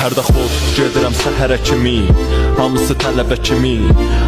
Şəhərdə xoş gedirəm səhərə kimi, hamısı tələbə kimi,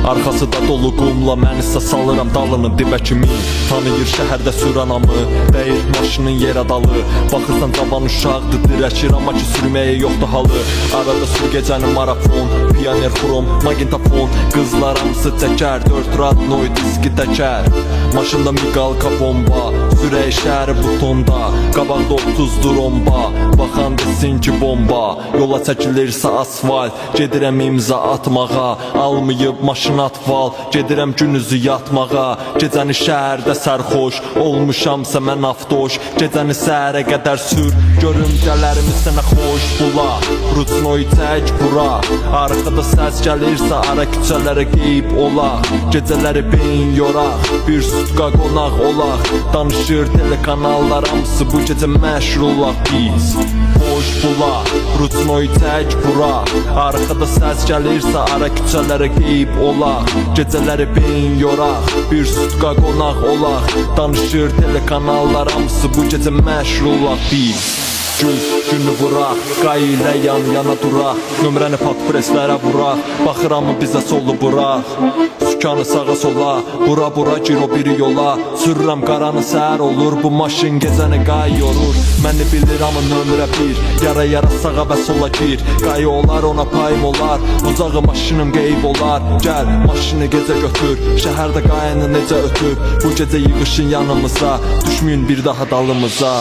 arxası da dolu qumla, mən isə salıram dalını dibə kimi. Tanıyır şəhərdə sürənamı, deyir maşının yer adalı, baxırsan cavan uşaqdır, dirəşir amma ki sürməyə yoxdur halı. Arada sür gecəni marafon, piyoner xrom, magnetofon, qızlar hamısı çəkər, 4 radnoy diski təkər. Maşında miqalka bomba, sürək şəhəri butonda, qabaqda 30 romba, baxan desin ki bomba. Yola çəkilirsə asfalt, gedirəm imza atmağa, almayıb maşın atval, gedirəm gün üzü yatmağa. Gecəni şəhərdə sərxoş, olmuşamsa mən avtoş, gecəni səhərə qədər sür, görüntülərimiz sənə xoş bula. Rutnoy çək bura, arxada səs gəlirsə ara küçələrə qeyb olaq, gecələri beyin yoraq, bir sutka qonaq olaq. Danışır telekanallar hamısı bu gecə məşhur olaq biz. Xoş bula, Rutnoy çək bura, arxada səs gəlirsə ara küçələrə qeyb olaq, gecələri beyin yoraq, bir sutka qonaq olaq. Danışır telekanallar hamısı bu gecə məşhur olaq biz. Göz günü vuraq, qay ilə yan-yana duraq, nömrəni patpreslərə vuraq, baxıramı bizə solu buraq. Sükanı sağa sola, bura gir o biri yola, sürürəm qaranı səhər olur, bu maşın gecəni qay yorur. Məni bilir amma nömrə 1, yara sağa və sola gir, qay olar ona payım olar, uzağı maşınım qeyb olar. Gəl maşını gecə götür, şəhərdə qayını necə ötür, bu gecə yığışın yanımıza, düşməyin bir daha dalımıza.